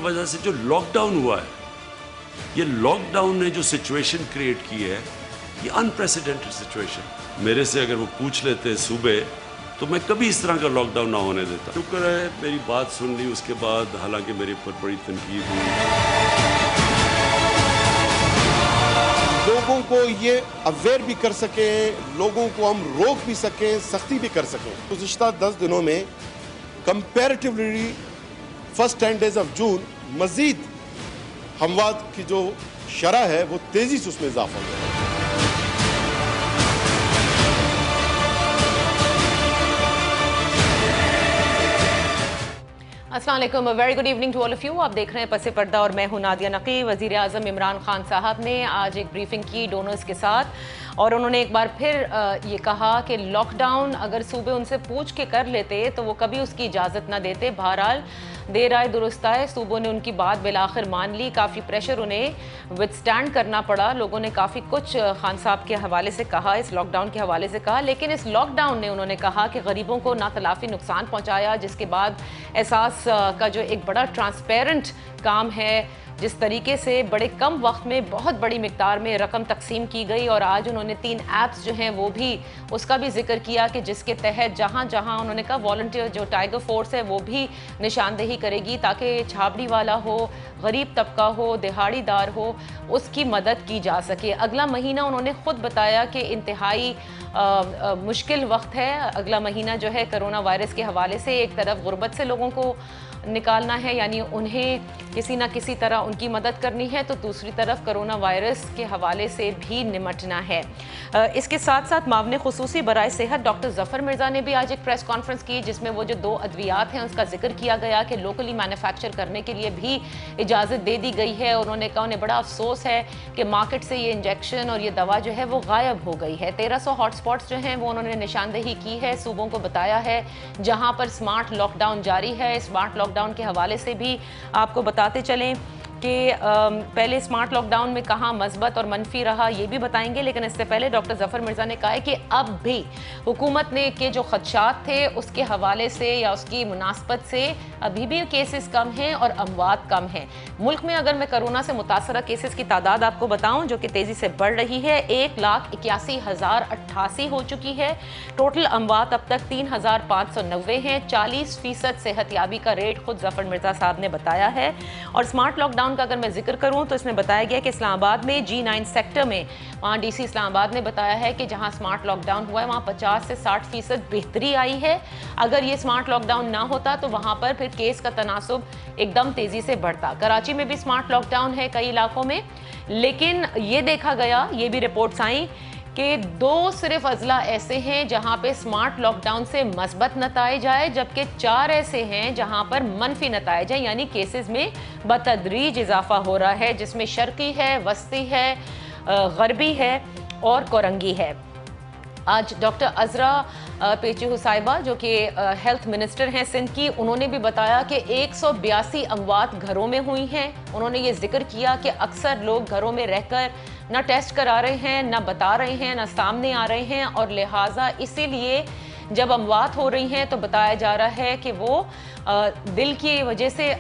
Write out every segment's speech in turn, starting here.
वजह से जो लॉकडाउन हुआ है, ये लॉकडाउन ने जो सिचुएशन क्रिएट की है, ये अनप्रेसिडेंटेड सिचुएशन। मेरे से अगर वो पूछ लेते सूबे तो मैं कभी इस तरह का लॉकडाउन ना होने देता। शुक्र है मेरी बात सुन ली उसके बाद, हालांकि मेरे ऊपर बड़ी तनकीद हुई। लोगों को ये अवेयर भी कर सके, लोगों को हम रोक भी सकें, सख्ती भी कर सकें। गुज़िश्ता 10 दिनों में comparatively first 10 days of June मजीद हमवात की जो शरह है वो तेजी से उसमें इजाफा हुआ है। अस्सलाम वालेकुम, very good evening to all of you. आप देख रहे हैं पसे पर्दा और मैं हूं नादिया नकी। वज़ीर आज़म इमरान खान साहब ने आज एक ब्रीफिंग की डोनर्स के साथ और उन्होंने एक बार फिर ये कहा कि लॉकडाउन अगर सूबे उनसे पूछ के कर लेते तो वो कभी उसकी इजाज़त ना देते। बहरहाल देर आए दुरुस्त आए, सूबों ने उनकी बात बिलाखिर मान ली। काफ़ी प्रेशर उन्हें विदस्टैंड करना पड़ा। लोगों ने काफ़ी कुछ खान साहब के हवाले से कहा, इस लॉकडाउन के हवाले से कहा, लेकिन इस लॉकडाउन ने उन्होंने कहा कि गरीबों को नातलाफ़ी नुकसान पहुँचाया, जिसके बाद एहसास का जो एक बड़ा ट्रांसपेरेंट काम है, जिस तरीके से बड़े कम वक्त में बहुत बड़ी मिकदार में रकम तकसीम की गई। और आज उन्होंने 3 ऐप्स जो हैं वो भी उसका भी जिक्र किया कि जिसके तहत जहां जहां उन्होंने कहा वॉलंटियर जो टाइगर फोर्स है वो भी निशानदेही करेगी ताकि छाबड़ी वाला हो, गरीब तबका हो, दिहाड़ीदार हो, उसकी मदद की जा सके। अगला महीना उन्होंने ख़ुद बताया कि इंतहाई मुश्किल वक्त है। अगला महीना जो है कोरोना वायरस के हवाले से एक तरफ गुर्बत से लोगों को निकालना है, यानी उन्हें किसी न किसी तरह उनकी मदद करनी है, तो दूसरी तरफ कोरोना वायरस के हवाले से भी निमटना है। इसके साथ साथ मामले खुसूसी बराए सेहत डॉक्टर ज़फ़र मिर्ज़ा ने भी आज एक प्रेस कॉन्फ्रेंस की, जिसमें वो जो 2 अद्वियात हैं उसका जिक्र किया गया कि लोकली मैन्युफैक्चर करने के लिए भी इजाज़त दे दी गई है। उन्होंने कहा उन्हें बड़ा अफसोस है कि मार्केट से ये इंजेक्शन और ये दवा जो है वो गायब हो गई है। 1300 हॉटस्पॉट्स जो हैं वो उन्होंने निशानदेही की है, सूबों को बताया है जहाँ पर स्मार्ट लॉकडाउन जारी है। स्मार्ट लॉकडाउन के हवाले से भी आपको बताते चलें कि पहले स्मार्ट लॉकडाउन में कहाँ मस्बत और मनफी रहा ये भी बताएंगे, लेकिन इससे पहले डॉक्टर ज़फ़र मिर्ज़ा ने कहा है कि अब भी हुकूमत ने के जो खदशात थे उसके हवाले से या उसकी मुनासबत से अभी भी केसेस कम हैं और अमवात कम हैं। मुल्क में अगर मैं कोरोना से मुतासरा केसेस की तादाद आपको बताऊं जो कि तेज़ी से बढ़ रही है, 1,81,088 हो चुकी है। टोटल अमवात अब तक 3,590 हैं। 40% सेहतयाबी का रेट खुद ज़फ़र मिर्ज़ा साहब ने बताया है। और स्मार्ट लॉकडाउन का अगर मैं जिक्र करूं तो इसमें बताया गया कि इस्लामाबाद में G9 सेक्टर में वहाँ DC इस्लामाबाद ने बताया है कि जहां स्मार्ट लॉकडाउन हुआ है वहाँ 50 से 60% बेहतरी आई है। अगर ये स्मार्ट लॉकडाउन ना होता तो वहाँ पर फिर केस का तनासुब एकदम तेज़ी से बढ़ता। कराची में भी स्मार्ट लॉकडाउन है कई इलाकों में, लेकिन ये देखा गया, ये भी रिपोर्ट्स आई कि 2 सिर्फ अजला ऐसे हैं जहां पे स्मार्ट लॉकडाउन से मस्बत नताइज आए, जबकि 4 ऐसे हैं जहां पर मनफी नताइज हैं, यानी केसेस में बतदरीज इजाफा हो रहा है, जिसमें शर्की है, वस्ती है, गरबी है और कोरंगी है। आज डॉक्टर अजरा पेची हुसैबा जो कि हेल्थ मिनिस्टर हैं सिंध की, उन्होंने भी बताया कि 182 अमवात घरों में हुई हैं। उन्होंने ये जिक्र किया कि अक्सर लोग घरों में रहकर ना टेस्ट करा रहे हैं, ना बता रहे हैं, ना सामने आ रहे हैं, और लिहाजा इसीलिए जब अमवात हो रही हैं तो बताया जा रहा है कि वो दिल की वजह से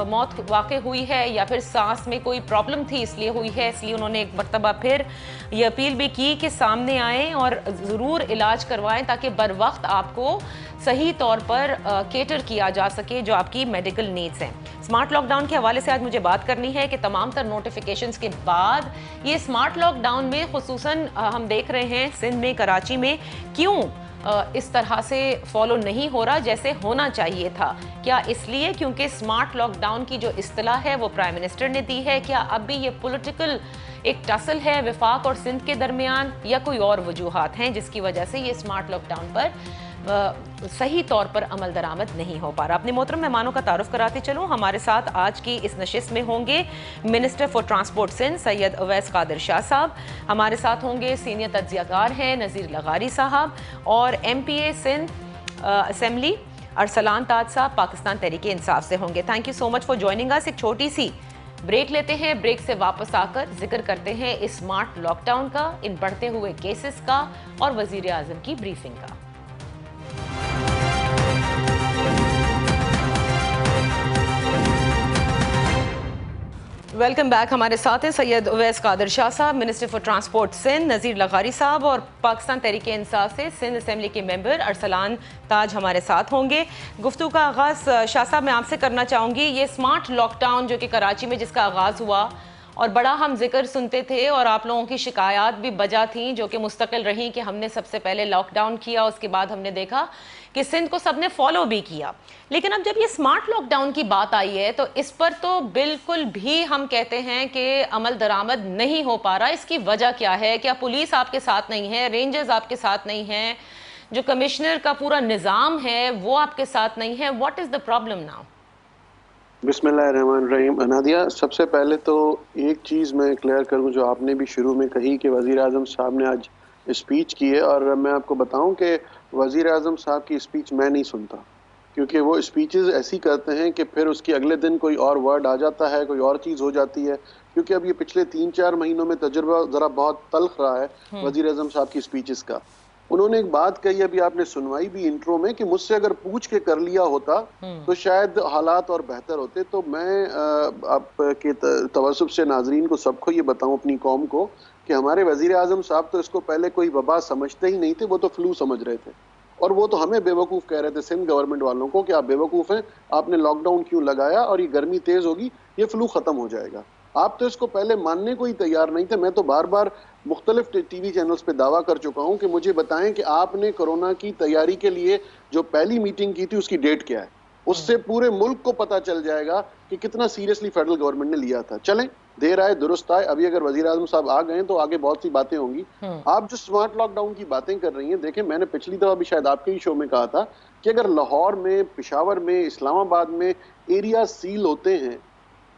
मौत वाक़ हुई है या फिर सांस में कोई प्रॉब्लम थी इसलिए हुई है। इसलिए उन्होंने एक मरतबा फिर ये अपील भी की कि सामने आएँ और ज़रूर इलाज करवाएं ताकि बर वक्त आपको सही तौर पर केटर किया जा सके जो आपकी मेडिकल नीड्स हैं। स्मार्ट लॉकडाउन के हवाले से आज मुझे बात करनी है कि तमाम तर नोटिफिकेशंस के बाद ये स्मार्ट लॉकडाउन में खुसूसन हम देख रहे हैं सिंध में, कराची में, क्यों इस तरह से फॉलो नहीं हो रहा जैसे होना चाहिए था। क्या इसलिए क्योंकि स्मार्ट लॉकडाउन की जो इस्तिलाह है वो प्राइम मिनिस्टर ने दी है? क्या अब भी ये पॉलिटिकल एक टसल है वफाक और सिंध के दरमियान, या कोई और वजूहात हैं जिसकी वजह से ये स्मार्ट लॉकडाउन पर सही तौर पर अमल दरामद नहीं हो पा रहा? अपने मोहतरम मेहमानों का तारुफ कराते चलूँ। हमारे साथ आज की इस नशिस्त में होंगे minister for transport Sindh Syed Awais Qadir Shah साहब, हमारे साथ होंगे सीनियर तज्जियाकार हैं नज़ीर लगारी साहब, और MPA सिंध असेंबली अरसलान ताज साहब पाकिस्तान तहरीक इंसाफ से होंगे। Thank you so much for joining us. एक छोटी सी ब्रेक लेते हैं, ब्रेक से वापस आकर जिक्र करते हैं इस स्मार्ट लॉकडाउन का, इन बढ़ते हुए केसेस का और वज़ीर आज़म की ब्रीफिंग का। Welcome back. हमारे साथ हैं सैयद उवैस कादर शाह साहब, मिनिस्टर फॉर ट्रांसपोर्ट सिंध, नज़ीर लगारी साहब, और पाकिस्तान तहरीक इंसाफ से सिंध असेंबली के मेंबर अरसलान ताज हमारे साथ होंगे। गुफ्तगू का आगाज़ शाह साहब मैं आपसे करना चाहूँगी। ये स्मार्ट लॉकडाउन जो कि कराची में जिसका आगाज़ हुआ और बड़ा हम जिक्र सुनते थे और आप लोगों की शिकायत भी बजा थी जो कि मुस्तकिल रही कि हमने सबसे पहले लॉकडाउन किया, उसके बाद हमने देखा कि सिंध को सबने फॉलो भी किया। लेकिन अब जब ये स्मार्ट लॉकडाउन की बात आई है तो इस पर तो बिल्कुल भी हम कहते हैं कि अमल दरामद नहीं हो पा रहा। इसकी वजह क्या है? क्या पुलिस आपके साथ नहीं है, रेंजर्स आपके साथ नहीं हैं, जो कमिश्नर का पूरा निज़ाम है वो आपके साथ नहीं है? What is the problem now? बिस्मिल्लाहिर्रहमानिर्रहीम। नादिया, सबसे पहले तो एक चीज़ मैं क्लियर करूं जो आपने भी शुरू में कही कि वज़ीर आज़म साहब ने आज स्पीच की है, और मैं आपको बताऊं कि वज़ीर आज़म साहब की स्पीच मैं नहीं सुनता, क्योंकि वो स्पीचेस ऐसी करते हैं कि फिर उसके अगले दिन कोई और वर्ड आ जाता है, कोई और चीज़ हो जाती है। क्योंकि अब ये पिछले 3-4 महीनों में तजुर्बा ज़रा बहुत तल्ख रहा है वज़ीर आज़म साहब की स्पीचेस का। उन्होंने एक बात कही, अभी आपने सुनवाई भी इंट्रो में, कि मुझसे अगर पूछ के कर लिया होता तो शायद हालात और बेहतर होते। तो मैं आपके तवज्जुह से नाजरीन को सबको ये बताऊं, अपनी कौम को, कि हमारे वजीर आजम साहब तो इसको पहले कोई वबा समझते ही नहीं थे, वो तो फ्लू समझ रहे थे, और वो तो हमें बेवकूफ़ कह रहे थे, सिंध गवर्नमेंट वालों को, कि आप बेवकूफ़ हैं, आपने लॉकडाउन क्यों लगाया, और ये गर्मी तेज़ होगी, ये फ्लू ख़त्म हो जाएगा। आप तो इसको पहले मानने को ही तैयार नहीं थे। मैं तो बार बार मुख्तलिफ टीवी चैनल्स पे दावा कर चुका हूं कि मुझे बताएं कि आपने कोरोना की तैयारी के लिए जो पहली मीटिंग की थी उसकी डेट क्या है। उससे पूरे मुल्क को पता चल जाएगा कि कितना सीरियसली फेडरल गवर्नमेंट ने लिया था। चलें, देर आए दुरुस्त आए। अभी अगर वजीर आजम साहब आ गए तो आगे बहुत सी बातें होंगी। आप जो स्मार्ट लॉकडाउन की बातें कर रही हैं, देखें, मैंने पिछली दफा भी शायद आपके ही शो में कहा था कि अगर लाहौर में, पेशावर में, इस्लामाबाद में एरिया सील होते हैं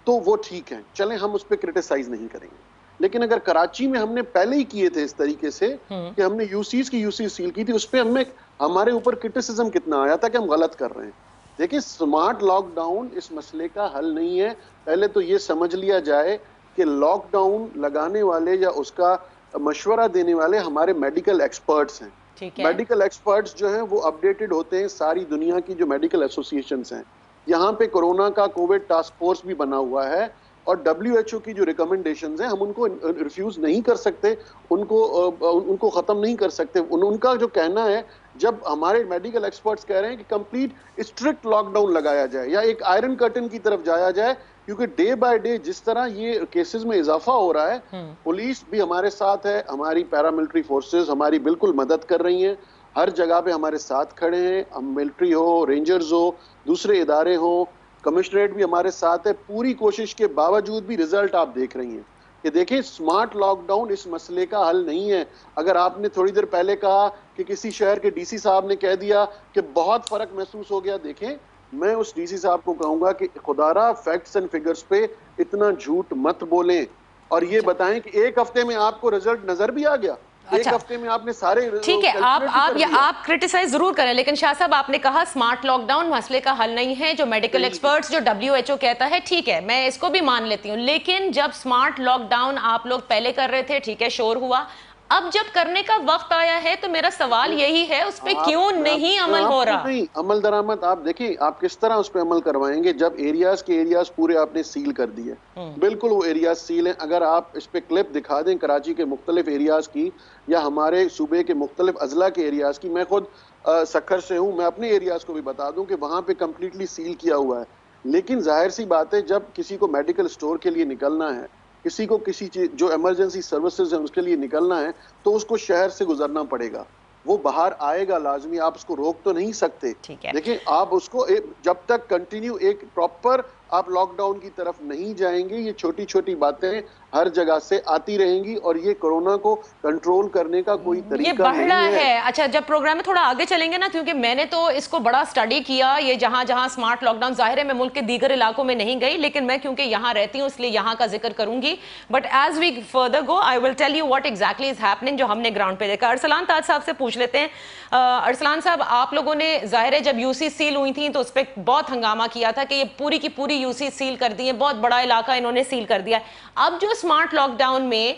तो वो ठीक है, चलें, हम उस पर क्रिटिसाइज नहीं करेंगे। लेकिन अगर कराची में हमने पहले ही किए थे इस तरीके से कि हमने यूसीज की यूसीज सील की थी, उस पर हमें हमारे ऊपर क्रिटिसिज्म कितना आया था कि हम गलत कर रहे हैं। देखिए, स्मार्ट लॉकडाउन इस मसले का हल नहीं है। पहले तो ये समझ लिया जाए कि लॉकडाउन लगाने वाले या उसका मशवरा देने वाले हमारे मेडिकल एक्सपर्ट्स हैं। मेडिकल एक्सपर्ट्स जो हैं वो अपडेटेड होते हैं सारी दुनिया की जो मेडिकल एसोसिएशंस हैं। यहाँ पे कोरोना का कोविड टास्क फोर्स भी बना हुआ है, और WHO की जो रिकमेंडेशंस हैं हम उनको रिफ्यूज नहीं कर सकते, उनको खत्म नहीं कर सकते। उनका जो कहना है, जब हमारे मेडिकल एक्सपर्ट्स कह रहे हैं कि कंप्लीट स्ट्रिक्ट लॉकडाउन लगाया जाए या एक आयरन कर्टन की तरफ जाया जाए, क्योंकि डे बाय डे जिस तरह ये केसेस में इजाफा हो रहा है, पुलिस भी हमारे साथ है, हमारी पैरामिलिट्री फोर्सेस हमारी बिल्कुल मदद कर रही हैं, हर जगह पे हमारे साथ खड़े हैं। हम मिलिट्री हो, रेंजर्स हो, दूसरे इदारे हो, कमिश्नरेट भी हमारे साथ है। पूरी कोशिश के बावजूद भी रिजल्ट आप देख रही हैं कि देखें, स्मार्ट लॉकडाउन इस मसले का हल नहीं है। अगर आपने थोड़ी देर पहले कहा कि किसी शहर के डीसी साहब ने कह दिया कि बहुत फर्क महसूस हो गया, देखें, मैं उस डीसी साहब को कहूंगा कि खुदारा फैक्ट्स एंड फिगर्स पे इतना झूठ मत बोलें, और ये बताएं कि एक हफ्ते में आपको रिजल्ट नजर भी आ गया। एक हफ्ते में आपने सारे, ठीक है, आप क्रिटिसाइज जरूर करें, लेकिन शाह साहब आपने कहा स्मार्ट लॉकडाउन मसले का हल नहीं है। जो मेडिकल एक्सपर्ट्स, जो WHO कहता है, ठीक है, मैं इसको भी मान लेती हूँ। लेकिन जब स्मार्ट लॉकडाउन आप लोग पहले कर रहे थे, ठीक है, शोर हुआ, अब जब करने का वक्त आया है तो मेरा सवाल यही है, उस पे क्यों नहीं अमल हो रहा? नहीं, अमल दरामद आप देखिए, आप किस तरह उस पे अमल करवाएंगे जब एरियाज के एरियाज पूरे आपने सील कर दिए। बिल्कुल वो एरियाज सील हैं। अगर आप इस पे क्लिप दिखा दें कराची के मुख्तलिफ एरियाज की या हमारे सूबे के मुख्तलिफ अजला के एरियाज की, मैं खुद सखर से हूँ, मैं अपने एरियाज को भी बता दूं कि वहां पे कंप्लीटली सील किया हुआ है। लेकिन जाहिर सी बात है, जब किसी को मेडिकल स्टोर के लिए निकलना है, किसी को किसी चीज जो इमरजेंसी सर्विसेज है उसके लिए निकलना है, तो उसको शहर से गुजरना पड़ेगा, वो बाहर आएगा लाजमी, आप उसको रोक तो नहीं सकते। देखिए, आप उसको जब तक कंटिन्यू एक प्रॉपर आप लॉकडाउन की तरफ नहीं जाएंगे, ये छोटी छोटी बातें हर जगह से आती रहेंगी, और ये कोरोना को कंट्रोल करने का कोई तरीका नहीं है। अच्छा, जब प्रोग्राम में थोड़ा आगे चलेंगे ना, क्योंकि मैंने तो इसको बड़ा स्टडी किया, ये जहां जहां स्मार्ट लॉकडाउन, जाहिर है मैं मुल्क के दीगर इलाकों में नहीं गई, लेकिन मैं क्योंकि यहाँ रहती हूँ इसलिए यहाँ का जिक्र करूंगी। But as we further go I will tell you what exactly is happening, जो हमने ग्राउंड पे देखा। अरसलान ताज साहब से पूछ लेते हैं। अरसलान साहब, आप लोगों ने जाहिर है जब यूसी सील हुई थी तो उस पर बहुत हंगामा किया था कि ये पूरी की पूरी यूसी सील कर दी है, बहुत बड़ा इलाका इन्होंने सील कर दिया। अब जो स्मार्ट लॉकडाउन में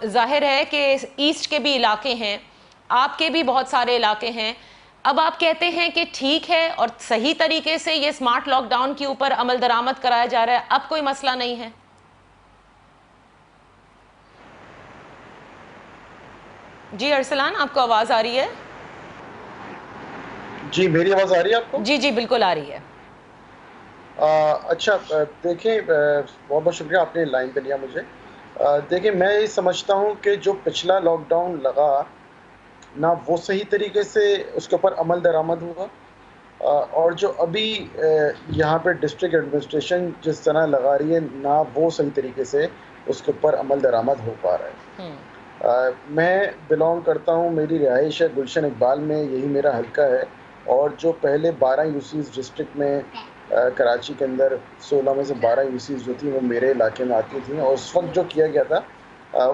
जाहिर है कि ईस्ट के भी इलाके हैं, आपके भी बहुत सारे इलाके हैं, अब आप कहते हैं कि ठीक है और सही तरीके से ये स्मार्ट लॉकडाउन के ऊपर अमल दरामद कराया जा रहा है, अब कोई मसला नहीं है? जी अरसलान, आपको आवाज़ आ रही है? जी, मेरी आवाज़ आ रही है आपको? जी जी बिल्कुल आ रही है। अच्छा, देखिए, बहुत बहुत शुक्रिया आपने लाइन पे लिया मुझे। देखिए, मैं ये समझता हूँ कि जो पिछला लॉकडाउन लगा ना, वो सही तरीके से उसके ऊपर अमल दरामद हुआ, और जो अभी यहाँ पे डिस्ट्रिक्ट एडमिनिस्ट्रेशन जिस तरह लगा रही है ना, वो सही तरीके से उसके ऊपर अमल दरामद हो पा रहा है। मैं बिलोंग करता हूँ, मेरी रिहाइश है गुलशन इकबाल में, यही मेरा हल्का है। और जो पहले 12 यूसीज़ डिस्ट्रिक्ट में कराची के अंदर 16 में से 12 यूसीज़ जो थी वो मेरे इलाके में आती थी, और उस वक्त जो किया गया था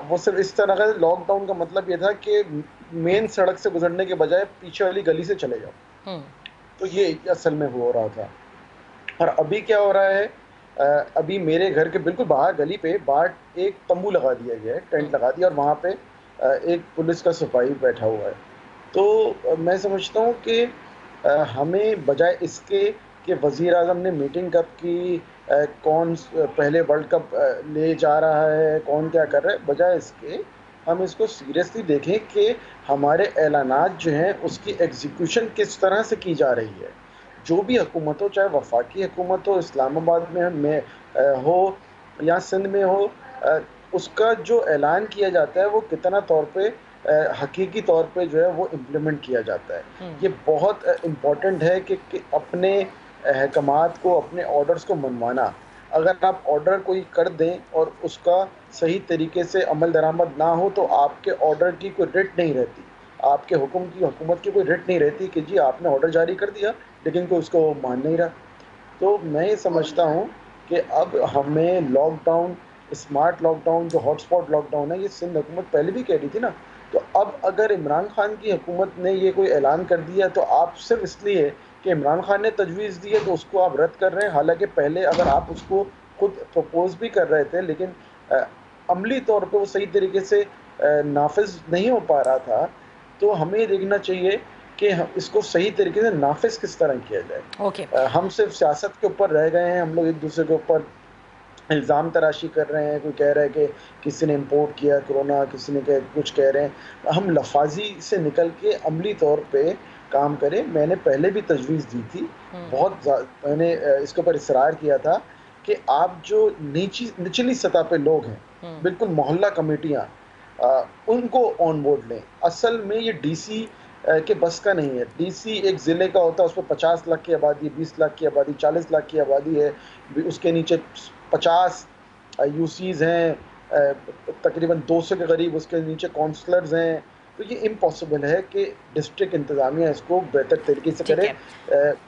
वो सिर्फ इस तरह का लॉकडाउन का मतलब ये था कि मेन सड़क से गुजरने के बजाय पीछे वाली गली से चले जाओ। तो ये असल में हो रहा था। और अभी क्या हो रहा है, अभी मेरे घर के बिल्कुल बाहर गली पे बाहर एक तंबू लगा दिया गया है, टेंट लगा दिया, और वहाँ पे एक पुलिस का सिपाही बैठा हुआ है। तो मैं समझता हूँ कि हमें बजाय इसके कि वज़ीर आज़म ने मीटिंग कब की, कौन पहले वर्ल्ड कप ले जा रहा है, कौन क्या कर रहा है, बजाय इसके हम इसको सीरियसली देखें कि हमारे ऐलानात जो हैं उसकी एग्जीक्यूशन किस तरह से की जा रही है। जो भी हुकूमत हो, चाहे वफाकी हुकूमत हो, इस्लामाबाद में हो या सिंध में हो, उसका जो ऐलान किया जाता है वो कितना तौर पे हकीकी तौर पे जो है वो इम्प्लीमेंट किया जाता है। ये बहुत इम्पॉर्टेंट है कि अपने अहकामात को, अपने ऑर्डर्स को मनवाना। अगर आप ऑर्डर कोई कर दें और उसका सही तरीके से अमल दरामद ना हो तो आपके ऑर्डर की कोई रिट नहीं रहती, आपके हुक्म की, हुकूमत की कोई रिट नहीं रहती कि जी आपने ऑर्डर जारी कर दिया लेकिन कोई उसको मान नहीं रहा। तो मैं ये समझता हूँ कि अब हमें लॉकडाउन, स्मार्ट लॉकडाउन, जो हॉटस्पॉट लॉकडाउन है, ये सिंध हुकूमत पहले भी कह रही थी ना। तो अब अगर इमरान खान की हुकूमत ने ये कोई ऐलान कर दिया तो आप सिर्फ इसलिए कि इमरान खान ने तजवीज़ दी है तो उसको आप रद्द कर रहे हैं, हालांकि पहले अगर आप उसको खुद प्रपोज भी कर रहे थे लेकिन अमली तौर पे वो सही तरीके से नाफिज नहीं हो पा रहा था। तो हमें ये देखना चाहिए कि इसको सही तरीके से नाफिज किस तरह किया जाए। हम सिर्फ सियासत के ऊपर रह गए हैं, हम लोग एक दूसरे के ऊपर इल्ज़ाम तराशी कर रहे हैं। कोई कह रहा है कि किसी ने इंपोर्ट किया कोरोना, किसी ने कुछ कह रहे हैं। हम लफाजी से निकल के अमली तौर पे काम करें। मैंने पहले भी तजवीज़ दी थी, बहुत मैंने इसके ऊपर इसरार किया था कि आप जो निचली सतह पे लोग हैं, बिल्कुल मोहल्ला कमेटियाँ, उनको ऑन बोर्ड लें। असल में ये डीसी के बस का नहीं है। डीसी एक ज़िले का होता है, उस पर 50 लाख की आबादी, 20 लाख की आबादी, 40 लाख की आबादी है, उसके नीचे 50 यूसीज़ हैं, तकरीबन 200 के करीब उसके नीचे काउंसलर्स हैं। तो ये इम्पॉसिबल है कि डिस्ट्रिक्ट इंतज़ामिया इसको बेहतर तरीके से करे।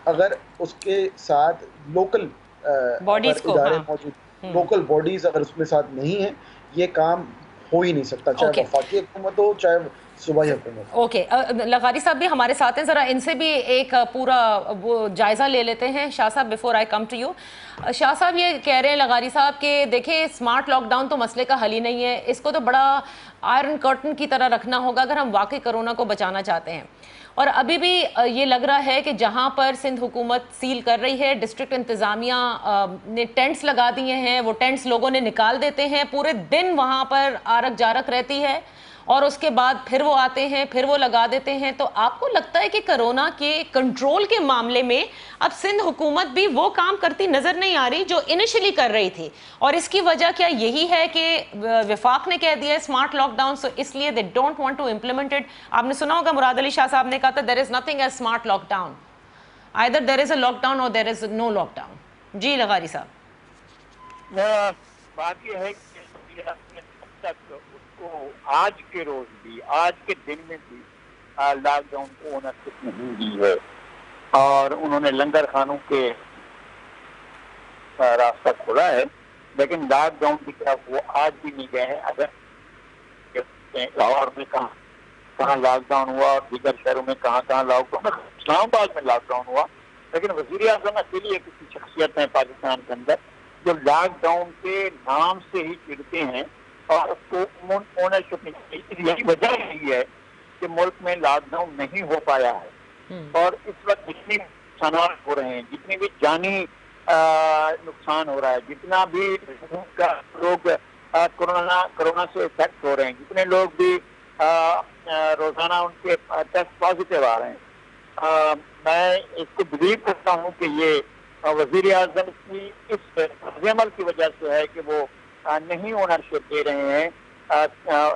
अगर उसके साथ लोकल इदारे मौजूद, लोकल बॉडीज़ अगर उसमें साथ नहीं है, ये काम हो ही नहीं सकता, चाहे वफाकी हुकूमत हो चाहे सूबाई हुकूमत। लगारी साहब भी हमारे साथ हैं, ज़रा इनसे भी एक पूरा वो जायज़ा ले लेते हैं। शाह साहब, before I come to you, Shah साहब ये कह रहे हैं लगारी साहब कि देखिए स्मार्ट लॉकडाउन तो मसले का हल ही नहीं है, इसको तो बड़ा आयरन कर्टन की तरह रखना होगा अगर हम वाकई कोरोना को बचाना चाहते हैं। और अभी भी ये लग रहा है कि जहां पर सिंध हुकूमत सील कर रही है, डिस्ट्रिक्ट इंतज़ामिया ने टेंट्स लगा दिए हैं, वो टेंट्स लोगों ने निकाल देते हैं, पूरे दिन वहां पर आरक जारक रहती है और उसके बाद फिर वो आते हैं, फिर वो लगा देते हैं। तो आपको लगता है कि कोरोना के कंट्रोल के मामले में अब सिंध हुकूमत भी वो काम करती नजर नहीं आ रही जो इनिशियली कर रही थी, और इसकी वजह क्या यही है कि वफाक ने कह दिया स्मार्ट लॉकडाउन, सो इसलिए they don't want to implement it? आपने सुना होगा मुराद अली शाह साहब ने कहा था there is nothing as smart lockdown, either there is a lockdown और देयर इज नो लॉकडाउन। जी लगारी साहब, बात यह है कि तक उसको आज के रोज भी, आज के दिन में भी लॉकडाउन को ओनरशिप नहीं दी है, और उन्होंने लंगर खानों के रास्ता खोला है, लेकिन लॉकडाउन की तरफ वो आज भी नहीं गए हैं। अगर लाहौर में कहाँ लॉकडाउन हुआ और दीगर शहरों में कहाँ लॉकडाउन, इस्लामाबाद में लॉकडाउन हुआ, लेकिन वज़ीर आज़म अकेली किसी शख्सियत है पाकिस्तान के अंदर जो लॉकडाउन के नाम से ही चिढ़ते हैं और उसको ओनरशिप नहीं चाहिए। यही वजह यही है कि मुल्क में लॉकडाउन नहीं हो पाया है, और इस वक्त जितनी नुकसान हो रहे हैं, जितनी भी जानी नुकसान हो रहा है, जितना भी लोग कोरोना से इफेक्ट हो रहे हैं, जितने लोग भी रोजाना उनके टेस्ट पॉजिटिव आ रहे हैं। मैं इसको बिलीव करता हूँ कि ये वजीर आजम की इस अमल की वजह से है कि वो नहीं ओनरशिप दे रहे हैं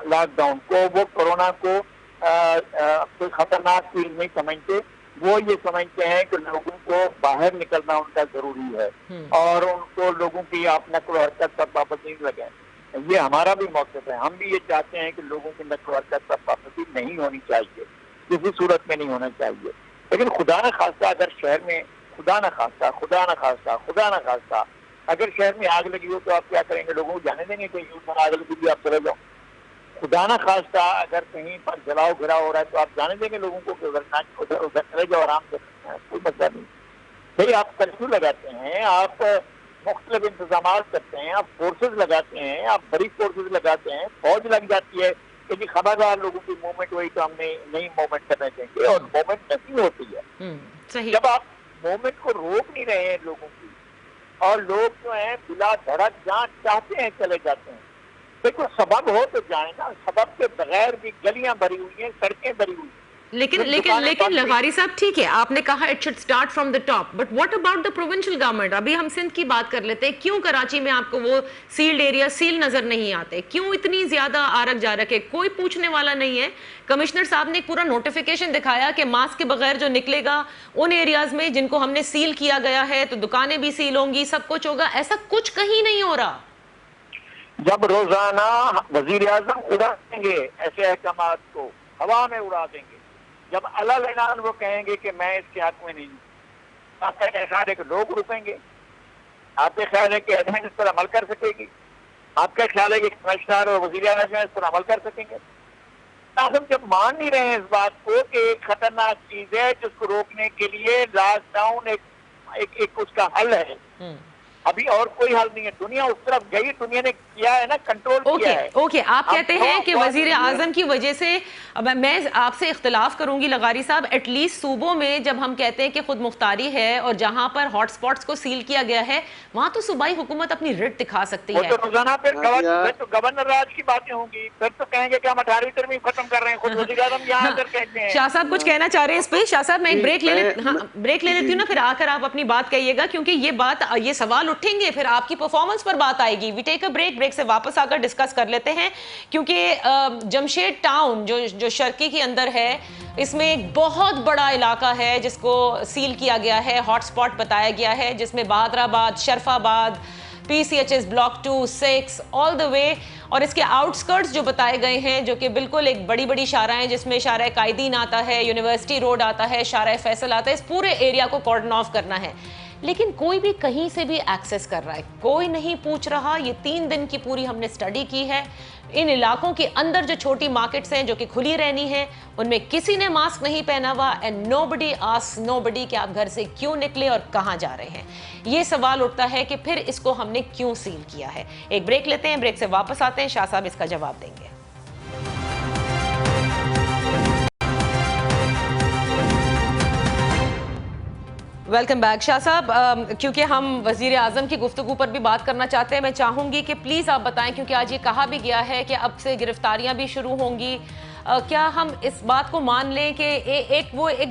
लॉकडाउन को। वो कोरोना को कोई खतरनाक चीज नहीं समझते, वो ये समझते हैं कि लोगों को बाहर निकलना उनका जरूरी है और उनको लोगों की आप नकल हरकत पर पाबंदी लगे। ये हमारा भी मौक़िफ़ है, हम भी ये चाहते हैं कि लोगों की नकल हरकत पर पाबंदी नहीं होनी चाहिए, किसी सूरत में नहीं होना चाहिए। लेकिन खुदा न खास्ता अगर शहर में खुदा न खास्ता अगर शहर में आग लगी हो तो आप क्या करेंगे? लोगों को जाने देंगे कि यूं आग लगी भी आप चले जाओ? खुदा न खास्ता अगर कहीं पर जलाओ घिराव हो रहा है तो आप जाने देंगे लोगों को कि उधर उधर चले जाओ, आराम से, कोई मसला नहीं। भाई आप कर्फ्यू लगाते हैं, आप मुख्तलिफ इंतजाम करते हैं, आप फोर्सेज लगाते हैं, आप बड़ी फोर्सेज लगाते हैं, फौज लग जाती है कि जी खबरदार लोगों की मूवमेंट हुई तो हमने नहीं मूवमेंट करने देंगे, और मूवमेंट नहीं होती है। सही। जब आप मूवमेंट को रोक नहीं रहे हैं लोगों की, और लोग जो है बिला धड़क जहाँ चाहते हैं चले जाते हैं, देखो सबब हो तो जाए ना, सबब के बगैर भी गलियां भरी हुई हैं, सड़कें भरी हुई हैं। लेकिन लवारी साहब, ठीक है, आपने कहा it should start from the top, but what about the provincial government? अभी हम सिंध की बात कर लेते हैं। क्यों कराची में आपको वो सील्ड एरिया सील नजर नहीं आते? क्यों इतनी ज्यादा आरक जारक है? कोई पूछने वाला नहीं है। कमिश्नर साहब ने एक पूरा नोटिफिकेशन दिखाया कि मास्क के बगैर जो निकलेगा उन एरियाज में जिनको हमने सील किया गया है तो दुकानें भी सील होंगी, सब कुछ होगा। ऐसा कुछ कहीं नहीं हो रहा। जब रोजाना वजीर आजम उड़ा देंगे ऐसे अहकामात को, हवा में उड़ा देंगे, जब अलग ऐलान वो कहेंगे कि मैं इसके हक में नहीं हूँ, आपका ख्याल है कि लोग रुकेंगे? आपका ख्याल है कि एडमिन इस पर अमल कर सकेगी? आपका ख्याल है कि कमिश्नर और वजीर आजम इस पर अमल कर सकेंगे? हम जब मान नहीं रहे हैं इस बात को कि एक खतरनाक चीज है जिसको रोकने के लिए लॉकडाउन एक उसका हल है, अभी और कोई हल नहीं है। दुनिया उस तरफ गई, दुनिया ने किया है ना, कंट्रोल किया है। ओके, आप कहते हैं कि वजीर आजम की वजह से, अब मैं आपसे इख्तिलाफ करूंगी लगारी साहब, एटलीस्ट सूबों में जब हम कहते हैं कि खुद मुख्तारी है और जहां पर हॉटस्पॉट्स को सील किया गया है वहां तो सूबाई हुकूमत अपनी रिट दिखा सकती है। तो रोजाना फिर गवर्नर राज की बातें होंगी, फिर तो कहेंगे कि हम 18वीं तरमीम खत्म कर रहे हैं, खुद वजीर आजम यहाँ आकर कहते हैं। शाह साहब कुछ कहना चाह रहे हैं इस पे? शाह साहब मैं एक ब्रेक ले लेती हूँ ना, फिर आकर आप अपनी बात कहिएगा, क्योंकि ये सवाल उठेंगे, फिर आपकी परफॉर्मेंस पर बात आएगी। वी टेक अ ब्रेक से वापस आकर डिस्कस कर लेते हैं, क्योंकि जमशेद टाउन जो शर्की के अंदर है, इसमें एक बहुत बड़ा इलाका है जिसको सील किया गया है, हॉटस्पॉट बताया गया है, जिसमें Bahadurabad, Sharfabad, PCHS block 2, 6 all the way, और इसके आउटस्कर्ट्स जो बताए गए हैं, जो कि बिल्कुल एक बड़ी बड़ी शाराएं, जिसमें शारा कायदीन आता है, यूनिवर्सिटी रोड आता है, शारा फैसल आता है। इस पूरे एरिया को कॉर्डन ऑफ करना है, लेकिन कोई भी कहीं से भी एक्सेस कर रहा है, कोई नहीं पूछ रहा। ये 3 दिन की पूरी हमने स्टडी की है। इन इलाकों के अंदर जो छोटी मार्केट्स हैं जो कि खुली रहनी है, उनमें किसी ने मास्क नहीं पहना हुआ, एंड नोबडी आस्क्स नोबडी कि आप घर से क्यों निकले और कहां जा रहे हैं। ये सवाल उठता है कि फिर इसको हमने क्यों सील किया है। एक ब्रेक लेते हैं, ब्रेक से वापस आते हैं, शाह साहब इसका जवाब देंगे। Welcome back. शाह साहब, क्योंकि हम वजीर आजम की गुफ्तगू पर भी बात करना चाहते हैं, मैं चाहूंगी कि प्लीज़ आप बताएं, क्योंकि आज ये कहा भी गया है कि अब से गिरफ्तारियां भी शुरू होंगी। क्या हम इस बात को मान लें कि एक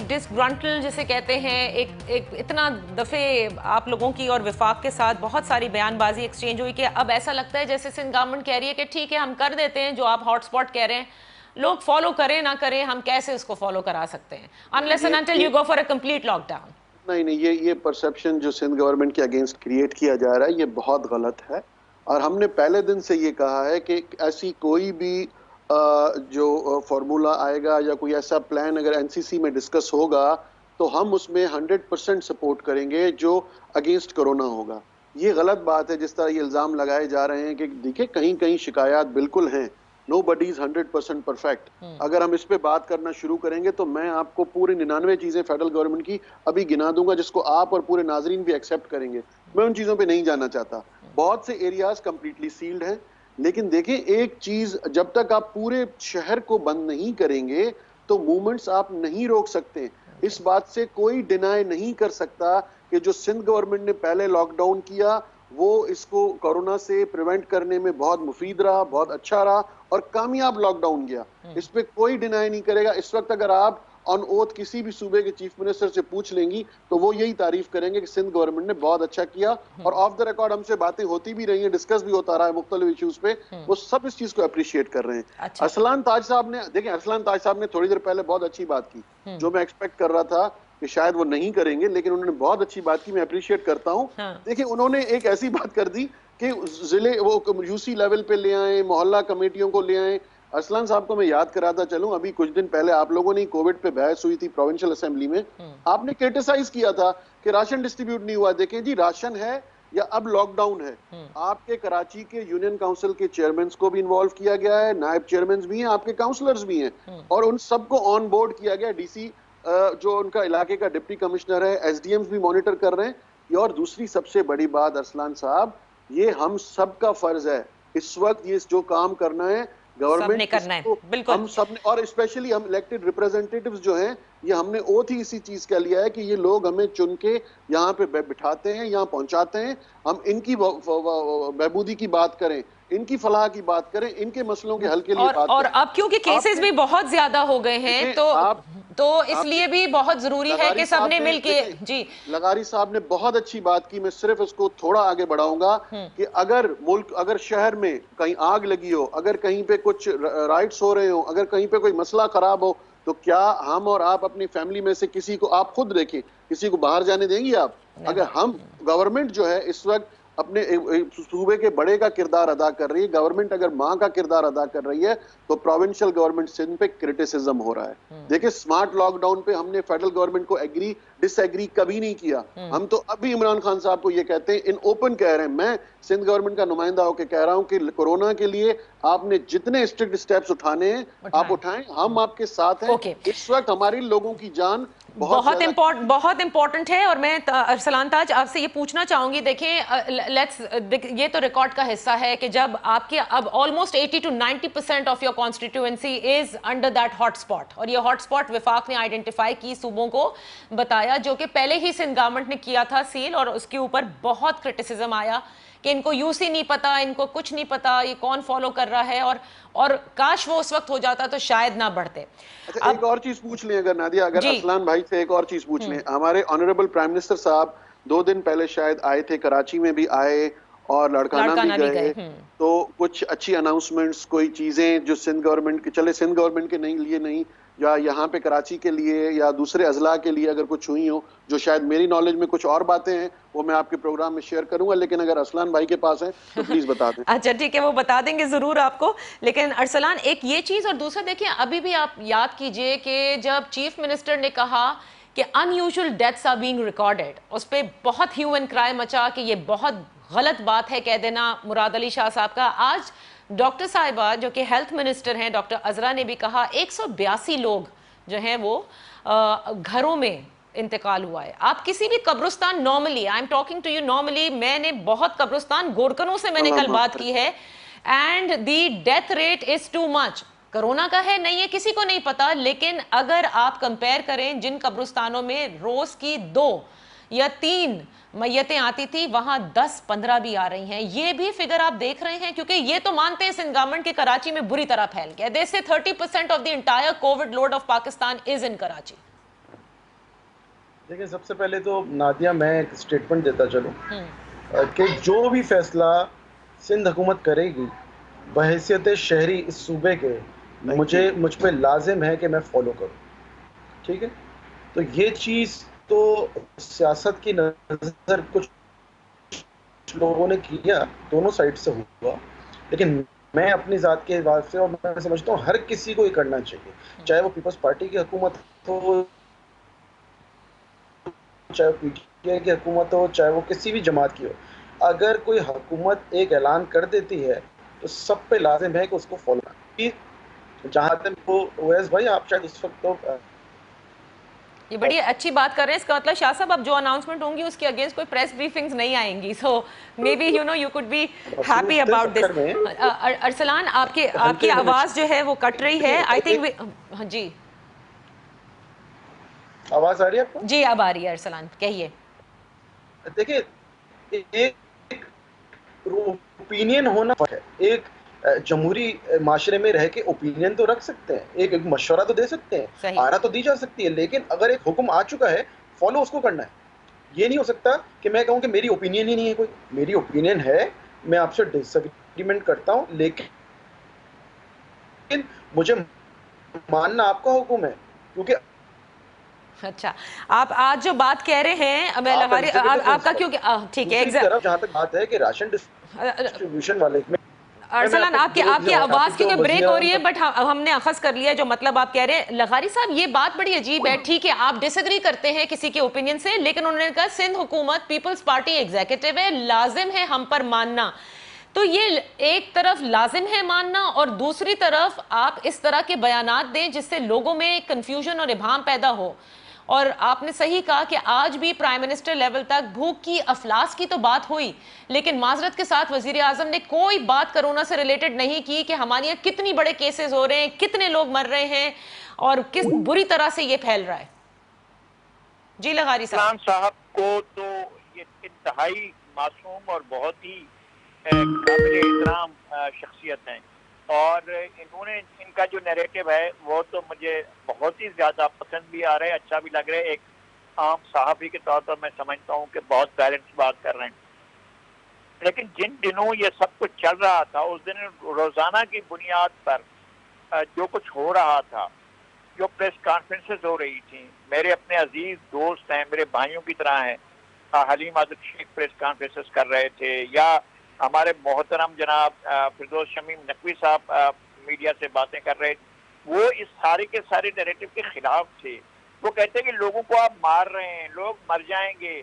डिसग्रंटल जिसे कहते हैं, एक इतना दफ़े आप लोगों की और विफाक के साथ बहुत सारी बयानबाजी एक्सचेंज हुई कि अब ऐसा लगता है जैसे सिंध गवर्नमेंट कह रही है कि ठीक है हम कर देते हैं जो आप हॉटस्पॉट कह रहे हैं, लोग फॉलो करें ना करें, हम कैसे उसको फॉलो करा सकते हैं unless and until you go for a complete lockdown. नहीं, ये परसेप्शन जो सिंध गवर्नमेंट के अगेंस्ट क्रिएट किया जा रहा है, ये बहुत गलत है। और हमने पहले दिन से ये कहा है कि ऐसी कोई भी जो फार्मूला आएगा या कोई ऐसा प्लान अगर एनसीसी में डिस्कस होगा तो हम उसमें 100% सपोर्ट करेंगे जो अगेंस्ट कोरोना होगा। ये गलत बात है जिस तरह ये इल्ज़ाम लगाए जा रहे हैं कि देखिए कहीं कहीं शिकायत बिल्कुल हैं, nobody is 100% परफेक्ट। अगर हम इस पे बात करना शुरू करेंगे तो मैं आपको पूरी 99 चीजें फेडरल गवर्नमेंट की अभी गिना दूंगा जिसको आप और पूरे नाजरीन भी एक्सेप्ट करेंगे। मैं उन चीजों पे नहीं जाना चाहता। बहुत से एरियाज कंप्लीटली सील्ड हैं, लेकिन देखें एक चीज, जब तक आप पूरे शहर को बंद नहीं करेंगे तो मूवमेंट्स आप नहीं रोक सकते। इस बात से कोई डिनाई नहीं कर सकता कि जो सिंध गवर्नमेंट ने पहले लॉकडाउन किया वो इसको कोरोना से प्रिवेंट करने में बहुत मुफीद रहा, बहुत अच्छा रहा और कामयाब लॉकडाउन गया। इस पे कोई डिनाई नहीं करेगा। इस वक्त अगर आप ऑन ओथ किसी भी सूबे के चीफ मिनिस्टर से पूछ लेंगी तो वो यही तारीफ करेंगे कि सिंध गवर्नमेंट ने बहुत अच्छा किया। और ऑफ द रिकॉर्ड हमसे बातें होती भी रही हैं, डिस्कस भी होता रहा है मुख्तलिफ इश्यूज पे, वो सब इस चीज को अप्रिशिएट कर रहे हैं। अच्छा। अरसलान ताज साहब ने, देखिए अरसलान ताज साहब ने थोड़ी देर पहले बहुत अच्छी बात की, जो मैं एक्सपेक्ट कर रहा था कि शायद वो नहीं करेंगे, लेकिन उन्होंने बहुत अच्छी बात की, मैं अप्रिशिएट करता हूँ। हाँ। देखिए उन्होंने एक ऐसी बात कर दी कि जिले वो यूसी लेवल पे ले आए, मोहल्ला कमेटियों को ले आए। अरसलान साहब को मैं याद कराता चलूं, अभी कुछ दिन पहले आप लोगों ने कोविड पे बहस हुई थी प्रोविंशियल असेंबली में, आपने क्रिटिसाइज किया था कि राशन डिस्ट्रीब्यूट नहीं हुआ। देखें जी, राशन है या अब लॉकडाउन है, आपके कराची के यूनियन काउंसिल के चेयरमैन को भी इन्वॉल्व किया गया है, नायब चेयरमैन भी हैं, आपके काउंसलर्स भी हैं, और उन सबको ऑन बोर्ड किया गया। डीसी जो उनका इलाके का डिप्टी कमिश्नर है, एसडीएम्स भी मॉनिटर कर रहे हैं। और दूसरी सबसे बड़ी बात अरसलान साहब, ये हम सबका फर्ज है इस वक्त, ये जो काम करना है गवर्नमेंट सबने करना है, बिल्कुल। हम सब ने, और स्पेशली हम इलेक्टेड रिप्रेजेंटेटिव्स जो हैं, ये हमने ओथ ही इसी चीज का लिया है कि ये लोग हमें चुन के यहाँ पे बिठाते हैं, यहाँ पहुंचाते हैं, हम इनकी बहबूदी की बात करें, इनकी फलाह की बात करें, इनके मसलों के हल के लिए बात और करें। अब क्योंकि केसेस भी बहुत ज्यादा हो गए हैं, तो इसलिए भी बहुत जरूरी है कि सबने मिलके। जी, लगारी साहब ने बहुत अच्छी बात की, मैं सिर्फ इसको थोड़ा आगे बढ़ाऊंगा कि अगर शहर में कहीं आग लगी हो, अगर कहीं पे कुछ राइट्स हो रहे हो, अगर कहीं पे कोई मसला खराब हो, तो क्या हम और आप अपनी फैमिली में से किसी को, आप खुद देखें, किसी को बाहर जाने देंगी आप? अगर हम, गवर्नमेंट जो है इस वक्त अपने सूबे के बड़े का किरदार अदा कर रही है, गवर्नमेंट अगर मां का किरदार अदा कर रही है, तो प्रोविंशियल गवर्नमेंट सिंध पे क्रिटिसिज्म हो रहा है। देखिए स्मार्ट लॉकडाउन पे हमने फेडरल गवर्नमेंट को डिसएग्री कभी नहीं किया। हम तो अभी इमरान खान साहब को ये कहते हैं, इन ओपन कह रहे हैं, मैं सिंध गवर्नमेंट का नुमाइंदा होकर कह रहा हूं कि कोरोना के लिए आपने जितने स्ट्रिक्ट स्टेप्स उठाने हैं आप उठाएं, हम आपके साथ हैं। इस वक्त हमारी लोगों की जान बहुत इंपॉर्टेंट है। और मैं अरसलान ताज आपसे ये पूछना चाहूंगी, देखिए ये तो रिकॉर्ड का हिस्सा है कि जब आपके अब almost 80 to 90% of your constituency is under that hotspot, और ये हॉटस्पॉट विफाक ने आइडेंटिफाई की, सूबों को बताया, जो कि पहले ही सिंध गवर्नमेंट ने किया था सील, और उसके ऊपर बहुत क्रिटिसिज्म आया कि इनको यूसी नहीं पता, इनको कुछ नहीं पता, ये कौन फॉलो कर रहा है, और काश वो उस वक्त हो जाता तो शायद ना बढ़ते। अच्छा, एक और चीज पूछ लें अगर नादिया, अगर अरसलान भाई से एक और चीज पूछ लें। हमारे ऑनरेबल प्राइम मिनिस्टर साहब 2 दिन पहले शायद आए थे, कराची में भी आए और लड़काना भी गए। तो कुछ अच्छी अनाउंसमेंट्स, कोई चीजें जो सिंध गवर्नमेंट के, चले सिंध गवर्नमेंट के नहीं लिए नहीं, या यहाँ पे कराची के लिए या दूसरे अजला के लिए अगर कुछ हुई हो, जो शायद मेरी नॉलेज में कुछ और बातें हैं, वो मैं आपके प्रोग्राम में शेयर करूंगा, लेकिन अगर अरसलान भाई के पास है तो प्लीज बता दें। अच्छा ठीक है, वो बता देंगे जरूर आपको। लेकिन अरसलान, एक ये चीज, और दूसरा देखिए, अभी भी आप याद कीजिए कि जब चीफ मिनिस्टर ने कहा कि unusual deaths are being recorded, उस पर बहुत ह्यू एंड क्राई मचा कि ये बहुत गलत बात है कह देना मुराद अली शाह साहब का। आज डॉक्टर साहिबा जो कि हेल्थ मिनिस्टर हैं, डॉक्टर अजरा ने भी कहा 182 लोग जो हैं वो घरों में इंतकाल हुआ है। आप किसी भी कब्रिस्तान, normally I am talking to you normally, मैंने बहुत कब्रिस्तान गोरकनों से मैंने कल बात की है, and the death rate is too much. Corona का है नहीं है किसी को नहीं पता, लेकिन अगर आप कंपेयर करें जिन कब्रिस्तानों में रोज की 2 या 3 मैयतें आती थी, वहां 10-15 भी आ रही हैं। ये भी फिगर आप देख रहे हैं, क्योंकि ये तो मानते हैं सिंध गवर्नमेंट के कराची में बुरी तरह फैल गया। दे से 30% of the entire Covid load of Pakistan is in Karachi. देखिए, सबसे पहले तो नादिया मैं एक स्टेटमेंट देता चलूं कि जो भी फैसला सिंध हुकूमत करेगी बहैसियत शहरी इस सूबे के, मुझ पे लाजिम है कि मैं फॉलो करूं, ठीक है। तो ये चीज़ तो सियासत की नजर कुछ लोगों ने किया, दोनों साइड से हुआ, लेकिन मैं अपनी ज़ात के बाद से, और मैं समझता हूँ हर किसी को ये करना चाहिए, चाहे वो पीपल्स पार्टी की हुकूमत हो, चाहे वो पीटीआई की हुकूमत हो, चाहे वो किसी भी जमात की हो। अगर कोई हुकूमत एक ऐलान कर देती है तो सब पे लाजिम है कि उसको फॉलो करना। जहाँ तक वो ओवैस भाई, आप शायद उस वक्त तो ये बड़ी अच्छी बात कर रहे हैं। इसका मतलब शाह साहब, अब जो अनाउंसमेंट होंगी उसके अगेंस्ट कोई प्रेस ब्रीफिंग्स नहीं आएंगी, so maybe you could be happy about this. Arsalan, आपकी आवाज जो है वो कट रही है, आई थिंक। जी, आवाज आ रही है आपको? जी अब आ रही है। अरसलान कहिए। देखिए, ओपिनियन होना है। एक जमहूरी माशरे में रह के ओपिनियन तो रख सकते हैं, एक मशवरा तो दे सकते हैं, आरा तो दी जा सकती है, लेकिन अगर एक हुक्म आ चुका है फॉलो उसको करना है। ये नहीं हो सकता कि मैं कहूं कि मेरी ओपिनियन ही नहीं है, कोई मेरी ओपिनियन है, मैं आपसे डिसएग्रीमेंट करता हूं, लेकिन मुझे मानना आपका हुक्म है, क्योंकि अच्छा, आप आज जो बात कह रहे हैं मैं लहारी आपका, क्योंकि ठीक है, जहां तक बात है कि राशन डिस्ट्रीब्यूशन वाले में अरसलान आपकी आवाज क्योंकि ब्रेक हो रही है, बट हमने अखज़ कर लिया जो मतलब आप कह रहे हैं। लगारी साहब, ये बात बड़ी अजीब है। ठीक है, आप डिसएग्री करते हैं किसी के ओपिनियन से, लेकिन उन्होंने कहा सिंध हुकूमत पीपल्स पार्टी एग्जीक्यूटिव है, लाजिम है हम पर मानना। तो ये एक तरफ लाजिम है मानना और दूसरी तरफ आप इस तरह के बयानात दें जिससे लोगों में कंफ्यूजन और इबाहम पैदा हो। और आपने सही कहा कि आज भी प्राइम मिनिस्टर लेवल तक भूख की, अफलास की तो बात हुई, लेकिन माजरत के साथ वजीर आजम ने कोई बात कोरोना से रिलेटेड नहीं की कि हमारे यहाँ कितनी बड़े केसेस हो रहे हैं, कितने लोग मर रहे हैं और किस बुरी तरह से ये फैल रहा है। जी लगारी साहब को तो ये इंतहाई मासूम और बहुत ही काबिल एहतराम शख्सियत हैं, और इन्होंने, इनका जो नैरेटिव है वो तो मुझे बहुत ही ज्यादा पसंद भी आ रहा है, अच्छा भी लग रहा है। एक आम सहाफ़ी के तौर पर मैं समझता हूँ कि बहुत बैलेंस बात कर रहे हैं। लेकिन जिन दिनों ये सब कुछ चल रहा था, उस दिन रोजाना की बुनियाद पर जो कुछ हो रहा था, जो प्रेस कॉन्फ्रेंसेस हो रही थी, मेरे अपने अजीज दोस्त हैं, मेरे भाइयों की तरह हैं, हलीम आदिल शेख प्रेस कॉन्फ्रेंसेस कर रहे थे, या हमारे मोहतरम जनाब फिरदौस शमीम नकवी साहब मीडिया से बातें कर रहे थे, वो इस सारे के सारे नैरेटिव के खिलाफ थे। वो कहते हैं कि लोगों को आप मार रहे हैं, लोग मर जाएंगे।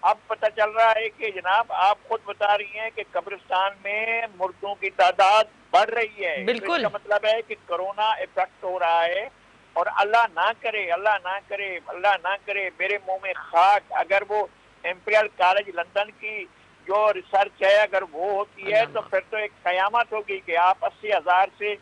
अब पता चल रहा है कि जनाब आप खुद बता रही हैं कि कब्रिस्तान में मुर्दों की तादाद बढ़ रही है। बिल्कुल। इसका मतलब है कि कोरोना इफेक्ट हो रहा है, और अल्लाह ना करे, अल्लाह ना करे, अल्लाह ना करे, मेरे मुंह में खाक, अगर वो इंपीरियल कॉलेज लंदन की जो रिसर्च है अगर वो होती है तो फिर तो एक कयामत होगी कि आप 80,000 से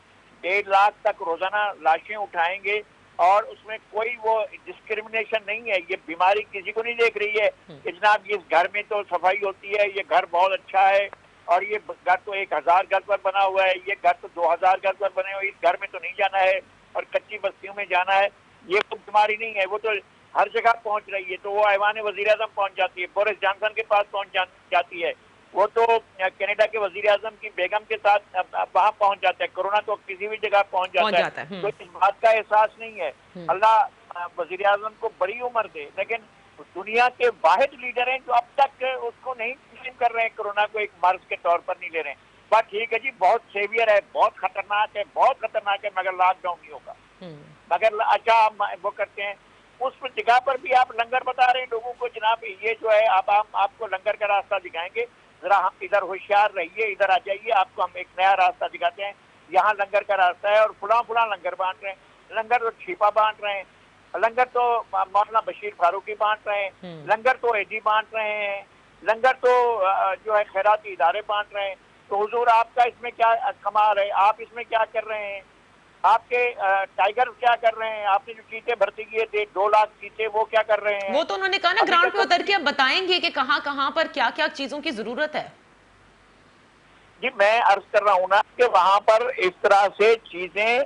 1.5 लाख तक रोजाना लाशें उठाएंगे और उसमें कोई वो डिस्क्रिमिनेशन नहीं है। ये बीमारी किसी को नहीं देख रही है कि जनाब इस घर में तो सफाई होती है, ये घर बहुत अच्छा है, और ये घर तो 1000 घर पर बना हुआ है, ये घर तो 2000 घर पर बने हुए, इस घर में तो नहीं जाना है और कच्ची बस्तियों में जाना है। ये तो बीमारी नहीं है, वो तो हर जगह पहुंच रही है। तो वो ऐवान वजीर आजम पहुंच जाती है, बोरिस जॉनसन के पास पहुंच जाती है, वो तो कनाडा के वजीर आजम की बेगम के साथ वहां पहुंच जाता है। कोरोना तो किसी भी जगह पहुंच जाता है। तो इस बात का एहसास नहीं है। अल्लाह वजीर आजम को बड़ी उम्र दे, लेकिन दुनिया के वाहिद लीडर हैं जो अब तक उसको नहीं तस्लीम कर रहे हैं, कोरोना को एक मर्ज के तौर पर नहीं ले रहे हैं। बात ठीक है जी, बहुत सेवियर है, बहुत खतरनाक है, बहुत खतरनाक है, मगर लॉकडाउन नहीं होगा। मगर अच्छा वो करते हैं, उस जगह पर भी आप लंगर बता रहे हैं लोगों को, जनाब ये जो है अब हम आपको लंगर का रास्ता दिखाएंगे, जरा हम इधर होशियार रहिए, इधर आ जाइए, आपको हम एक नया रास्ता दिखाते हैं, यहाँ लंगर का रास्ता है, और फुला लंगर बांट रहे हैं। लंगर तो छिपा बांट रहे हैं, लंगर तो मौलाना बशीर फारूकी बांट रहे हैं, लंगर तो एडी बांट रहे हैं, लंगर तो जो है खैराती इदारे बांट रहे हैं। तो हुजूर आपका इसमें क्या कमाल है, आप इसमें क्या कर रहे हैं? आपके टाइगर क्या कर रहे हैं? आपने जो चीते भर्ती किए थे 2 लाख चीते, वो क्या कर रहे हैं? वो तो उन्होंने कहा ना ग्राउंड पे उतर के अब बताएंगे कि कहां पर क्या क्या चीजों की जरूरत है। जी मैं अर्ज कर रहा हूँ ना कि वहां पर इस तरह से चीजें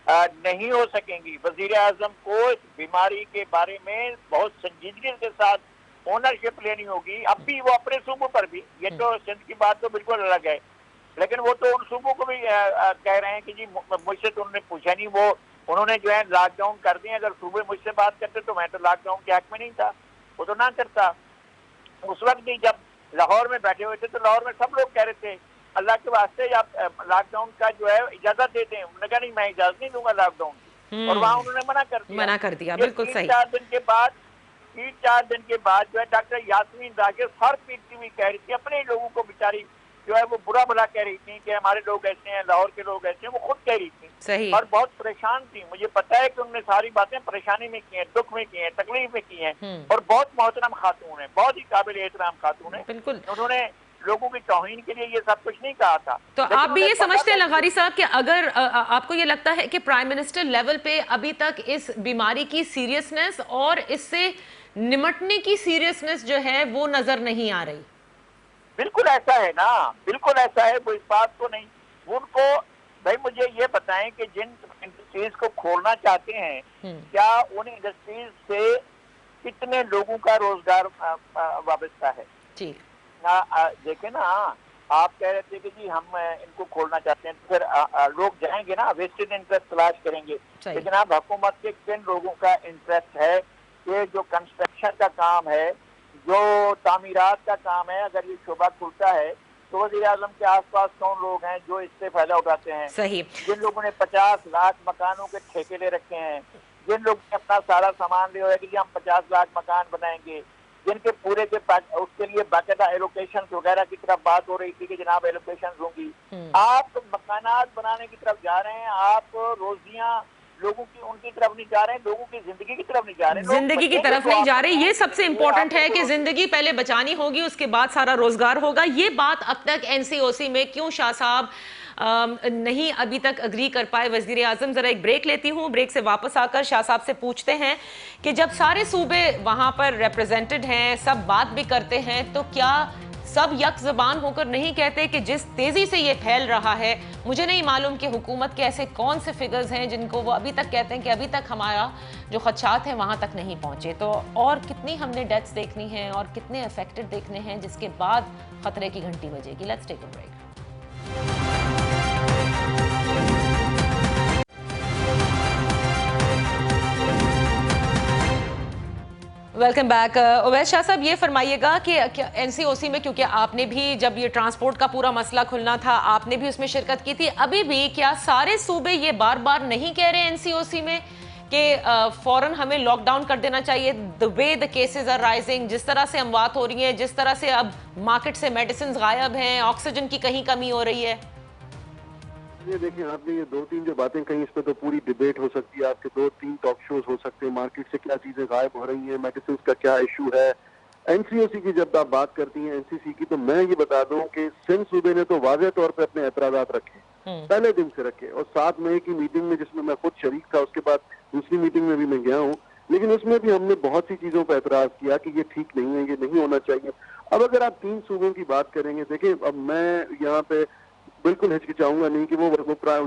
नहीं हो सकेंगी। वजीर आजम को इस बीमारी के बारे में बहुत संजीदगी के साथ ओनरशिप लेनी होगी। अब भी वो अपने सूबों पर भी, ये तो सिंध की बात तो बिल्कुल अलग है, लेकिन वो तो उन सूबों को भी कह रहे हैं कि जी मुझसे तो उन्होंने पूछा नहीं, वो उन्होंने जो है लॉकडाउन कर दिए। अगर सूबे मुझसे बात करते तो मैं तो लॉकडाउन के हक में नहीं था, वो तो ना करता। उस वक्त भी जब लाहौर में बैठे हुए थे तो लाहौर में सब लोग कह रहे थे अल्लाह के वास्ते आप लॉकडाउन का जो है इजाजत देते हैं। उन्होंने कहा नहीं, मैं इजाजत नहीं दूंगा लॉकडाउन की, और वहाँ उन्होंने मना कर दिया। बिल्कुल सही। 3-4 दिन के बाद जो है डॉक्टर यास्मीन रागे सर पीटती हुई कह रही थी, अपने लोगों को बेचारी जो है वो बुरा भला कह रही थी कि हमारे लोग ऐसे हैं, लाहौर के लोग ऐसे हैं, वो खुद कह रही थी। सही। और बहुत परेशान थी। मुझे पता है कि उन्होंने सारी बातें परेशानी में की हैं, दुख में की हैं, तकलीफ में की हैं, और बहुत मोहतरम खातून है, बहुत ही काबिल एहतराम खातून है। बिल्कुल। उन्होंने लोगों की तौहीन के लिए ये सब कुछ नहीं कहा था। तो आप भी ये समझते हैं लगारी साहब कि अगर आपको ये लगता है कि प्राइम मिनिस्टर लेवल पे अभी तक इस बीमारी की सीरियसनेस और इससे निमटने की सीरियसनेस जो है वो नजर नहीं आ रही? बिल्कुल ऐसा है ना, बिल्कुल ऐसा है, वो इस बात को नहीं, उनको भाई मुझे ये बताएं कि जिन इंडस्ट्रीज को खोलना चाहते हैं, क्या उन इंडस्ट्रीज से कितने लोगों का रोजगार वाबस्ता है? जी देखे ना, आप कह रहे थे कि जी हम इनको खोलना चाहते हैं, तो फिर लोग जाएंगे ना, वेस्टेड इंटरेस्ट तलाश करेंगे। लेकिन अब हुकूमत के किन लोगों का इंटरेस्ट है कि जो कंस्ट्रक्शन का काम है, जो तामीरात का काम है, अगर ये शोबा खुलता है तो वज़ीर आज़म के आसपास कौन लोग हैं जो इससे फायदा उठाते हैं? सही। जिन लोगों ने 50 लाख मकानों के ठेके ले रखे हैं, जिन लोगों ने अपना सारा सामान लिया है कि हम 50 लाख मकान बनाएंगे, जिनके पूरे के उसके लिए बाकायदा एलोकेशन वगैरह की तरफ बात हो रही थी कि जनाब एलोकेशन होंगी, आप मकानात बनाने की तरफ जा रहे हैं, आप रोजियां लोगों की उनकी तरफ नहीं जा रहे हैं, लोगों की जिंदगी की तरफ नहीं जा रहे हैं, जिंदगी की तरफ नहीं जा रहे। ये सबसे इंपॉर्टेंट है कि जिंदगी पहले बचानी होगी, उसके बाद सारा रोजगार होगा। ये बात अब तक एनसीओसी में क्यों शाह साहब नहीं अभी तक अग्री कर पाए वजीर आजम? जरा एक ब्रेक लेती हूँ, ब्रेक से वापस आकर शाह साहब से पूछते हैं कि जब सारे सूबे वहां पर रिप्रेजेंटेड हैं, सब बात भी करते हैं, तो क्या सब यक ज़बान होकर नहीं कहते कि जिस तेजी से ये फैल रहा है, मुझे नहीं मालूम कि हुकूमत के ऐसे कौन से फिगर्स हैं जिनको वो अभी तक कहते हैं कि अभी तक हमारा जो खदशात हैं वहां तक नहीं पहुंचे, तो और कितनी हमने डेथ्स देखनी है और कितने अफेक्टेड देखने हैं जिसके बाद खतरे की घंटी बजेगी। Let's take a break. Welcome back. Uwais Shah साहब, ये फरमाइएगा कि एनसीओसी में, क्योंकि आपने भी जब ये ट्रांसपोर्ट का पूरा मसला खुलना था आपने भी उसमें शिरकत की थी, अभी भी क्या सारे सूबे ये बार बार नहीं कह रहे एनसीओसी में कि फौरन हमें लॉकडाउन कर देना चाहिए? The way the cases are rising, जिस तरह से अमवात हो रही हैं, जिस तरह से अब मार्केट से मेडिसिन गायब हैं, ऑक्सीजन की कहीं कमी हो रही है। ये देखिए, आपने ये 2-3 जो बातें कही, इस पे तो पूरी डिबेट हो सकती है, आपके 2-3 टॉक शोज हो सकते हैं, मार्केट से क्या चीजें गायब हो रही हैं, मेडिसिन का क्या इशू है। एनसीओसी की जब आप बात करती हैं, एनसीसी की, तो मैं ये बता दूं कि सिंध सूबे ने तो वाज़ेह तौर पे अपने एतराज़ात रखे, पहले दिन से रखे, और 7 मई की मीटिंग में जिसमें मैं खुद शरीक था, उसके बाद दूसरी मीटिंग में भी मैं गया हूँ, लेकिन उसमें भी हमने बहुत सी चीजों पर एतराज किया कि ये ठीक नहीं है, ये नहीं होना चाहिए। अब अगर आप 3 सूबों की बात करेंगे, देखिए अब मैं यहाँ पे बिल्कुल हिचकिचाऊंगा नहीं कि वो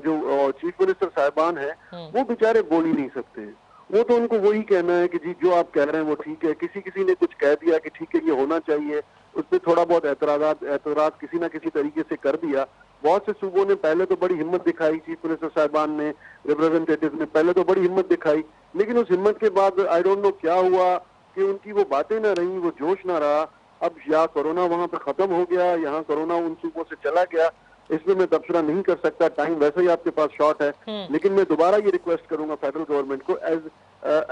जो चीफ मिनिस्टर साहिबान है वो बेचारे बोल ही नहीं सकते हैं, वो तो उनको वही कहना है कि जी जो आप कह रहे हैं वो ठीक है। किसी ने कुछ कह दिया कि ठीक है ये होना चाहिए, उस पर थोड़ा बहुत एतराज किसी ना किसी तरीके से कर दिया। बहुत से सूबों ने पहले तो बड़ी हिम्मत दिखाई, चीफ मिनिस्टर साहिबान ने, रिप्रेजेंटेटिव ने पहले तो बड़ी हिम्मत दिखाई, लेकिन उस हिम्मत के बाद आई डोंट नो क्या हुआ कि उनकी वो बातें ना रही, वो जोश ना रहा। अब या कोरोना वहां पर खत्म हो गया, यहाँ कोरोना उन सूबों से चला गया, इसमें मैं तबसरा नहीं कर सकता, टाइम वैसे ही आपके पास शॉर्ट है। लेकिन मैं दोबारा ये रिक्वेस्ट करूंगा फेडरल गवर्नमेंट को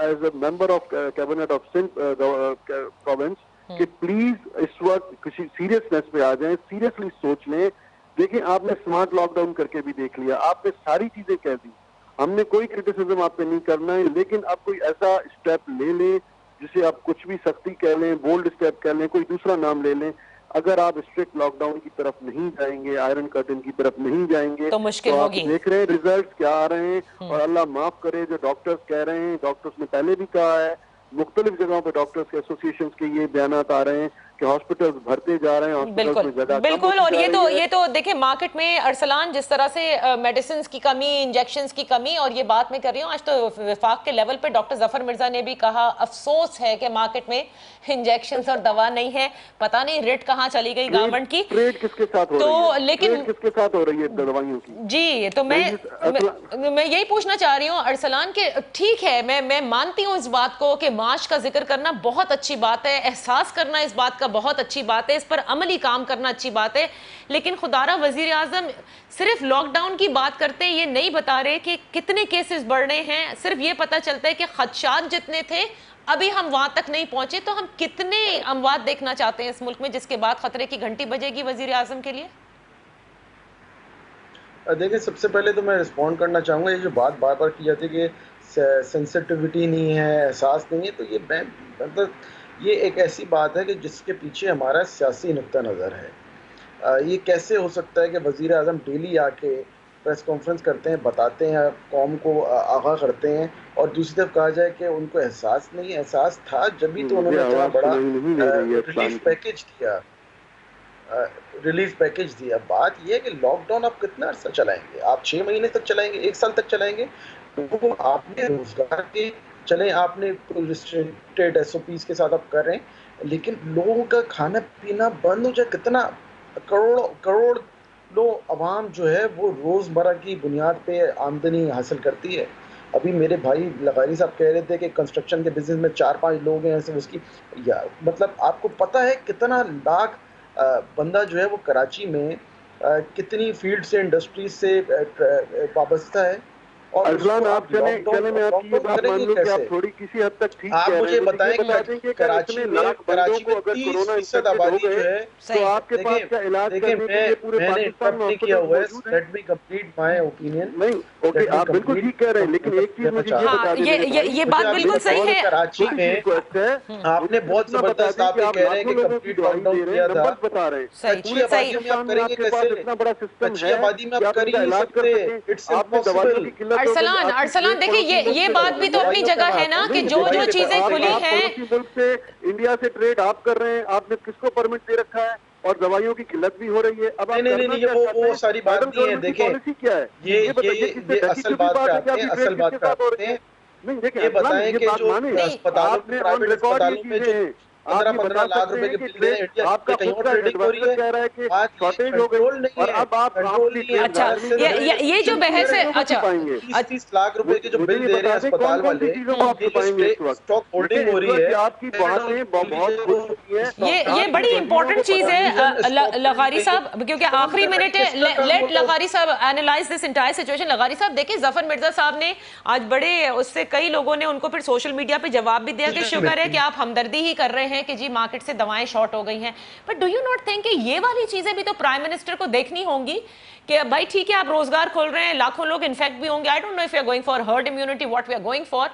as a member of cabinet of Sindh province कि प्लीज इस वक्त किसी सीरियसनेस पे आ जाएं, सीरियसली सोच लें। देखिए, आपने स्मार्ट लॉकडाउन करके भी देख लिया, आपने सारी चीजें कह दी, हमने कोई क्रिटिसिज्म आप पे नहीं करना है, लेकिन अब कोई ऐसा स्टेप ले लें जिसे आप कुछ भी सख्ती कह लें, बोल्ड स्टेप कह लें, कोई दूसरा नाम ले लें। अगर आप स्ट्रिक्ट लॉकडाउन की तरफ नहीं जाएंगे, आयरन कर्टन की तरफ नहीं जाएंगे, तो मुश्किल आप होगी। देख रहे हैं रिजल्ट्स क्या आ रहे हैं। और अल्लाह माफ करे, जो डॉक्टर्स कह रहे हैं, डॉक्टर्स ने पहले भी कहा है, मुख्तलिफ जगहों पे डॉक्टर्स के एसोसिएशन के ये बयानात आ रहे हैं कि हॉस्पिटल्स भरते जा रहे हैं, हॉस्पिटल्स में जगह बिल्कुल। और ये तो देखिए मार्केट में अरसलान जिस तरह से मेडिसिन की कमी, इंजेक्शंस की कमी, और ये बात मैं कर रही हूँ आज तो विफाक के लेवल पे डॉक्टर जफर मिर्जा ने भी कहा, अफसोस है कि मार्केट में इंजेक्शंस और दवा नहीं है। पता नहीं रेट कहाँ चली गई गवर्नमेंट की, ट्रेड किसके साथ हो रही है, लेकिन किसके साथ हो रही है दवाइयों की। जी, तो मैं यही पूछना चाह रही हूँ अरसलान के, ठीक है मैं मानती हूँ इस बात को कि मार्च का जिक्र करना बहुत अच्छी बात है, एहसास करना इस बात का बहुत अच्छी बात है, इस पर अमली काम करना अच्छी बात है, लेकिन खुदारा वजीर आजम सिर्फ लॉकडाउन की बात करते हैं, ये नहीं बता रहे कि कितने केसेस बढ़ रहे हैं। सिर्फ ये पता चलता है कि खदशात जितने थे अभी हम वहां तक नहीं पहुंचे, तो हम कितने अमवात देखना चाहते हैं इस मुल्क में जिसके बाद खतरे की घंटी बजेगी वजीर आजम के लिए? देखिए, सबसे पहले तो मैं रिस्पॉन्ड करना चाहूँगा, ये जो बात बार बार की जाती है कि सेंसिटिविटी नहीं है, एहसास नहीं है, तो ये मतलब ये एक ऐसी बात है कि जिसके पीछे हमारा सियासी नुक्ता नज़र है। ये कैसे हो सकता है कि वज़ीर आज़म डेली आके प्रेस कॉन्फ्रेंस करते हैं, बताते हैं, कौम को आगाह करते हैं, और दूसरी तरफ कहा जाए कि उनको एहसास नहीं। एहसास था जब भी तो उन्होंने इतना बड़ा रिलीफ पैकेज दिया। रिलीफ पैकेज दिया। बात यह है कि लॉकडाउन आप कितना अर्सा चलाएंगे? आप 6 महीने तक चलाएंगे, 1 साल तक चलाएंगे? तो आपने रोजगार के चले, आपने रिस्ट्रिक्टेड SOPs के साथ आप कर रहे हैं, लेकिन लोगों का खाना पीना बंद हो जाए, कितना करोड़ अवाम जो है वो रोजमर्रा की बुनियाद पे आमदनी हासिल करती है। अभी मेरे भाई लगारी साहब कह रहे थे कि कंस्ट्रक्शन के बिजनेस में 4-5 लोग हैं ऐसे, उसकी मतलब आपको पता है कितना लाख बंदा जो है वो कराची में कितनी फील्ड से, इंडस्ट्री से वाबस्ता है। और अरसलान, आप चले मैं आपकी ये बात मान लूं कि आप थोड़ी किसी हद तक ठीक आप मुझे बताएं कि कराची में अगर कोरोना 30% आबादी जो है, तो आपके पास क्या इलाज करने के लिए पूरे पाकिस्तान में किया हुआ है। Let me complete my opinion. नहीं, ओके, आप बिल्कुल ठीक कह रहे हैं, लेकिन एक चीज मुझे ये बता दीजिए, ये बात बिल्कुल सही है। कराची में आपने बहुत जबरदस्त, आप ये कह रहे हैं कि कंप्लीट लॉकडाउन किया था, बता रहे हैं कच्ची आबादी में आप करेंगे कैसे? इतना बड़ा सिस्टम कच्ची है, आबादी में आप कर ही नहीं सकते। It's impossible. अरसलान देखिए, ये बात भी तो अपनी जगह है ना कि जो चीजें खुली हैं, मुल्क से, इंडिया से ट्रेड आप कर रहे हैं, आपने किसको परमिट दे रखा है, और दवाइयों की किल्लत भी हो रही है। अब नहीं, वो सारी बात नहीं है। देखिए, पॉलिसी क्या है, ये असल बात पे आते हैं, असल बात पे आते हैं। नहीं देखिए, ये बताएं कि जो अस्पतालों में, प्राइवेट अस्पतालों में जो 15-15 लाख रुपए के बिल है, इंडिया के कहीं और ट्रेडिंग हो रही है, आज शॉर्टेज हो गई नहीं है, कंट्रोल नहीं है। अच्छा, ये जो बहस है, अच्छा 30 लाख रुपए के जो बिल दे रहे हैं अस्पताल वाले, स्टॉक होल्डिंग हो रही है। आपकी बातें बहुत हो चुकी है। ये बड़ी इंपॉर्टेंट चीज है लगारी साहब, क्योंकि आखिरी मिनट है। लेट लगारी साहब एनालाइज दिस एंटायर सिचुएशन। लगारी साहब देखिए, जफर मिर्जा साहब ने आज बड़े, उससे कई लोगों ने उनको फिर सोशल मीडिया पे जवाब भी दिया कि शुक्र है कि आप हमदर्दी ही कर रहे हैं कि जी मार्केट से दवाएं शॉर्ट हो गई हैं। But do you not think कि ये वाली चीजें भी तो प्राइम मिनिस्टर को देखनी होंगी कि भाई ठीक है, आप रोजगार खोल रहे हैं, लाखों लोग इन्फेक्ट भी होंगे, I don't know if we are going for herd immunity, what we are going for,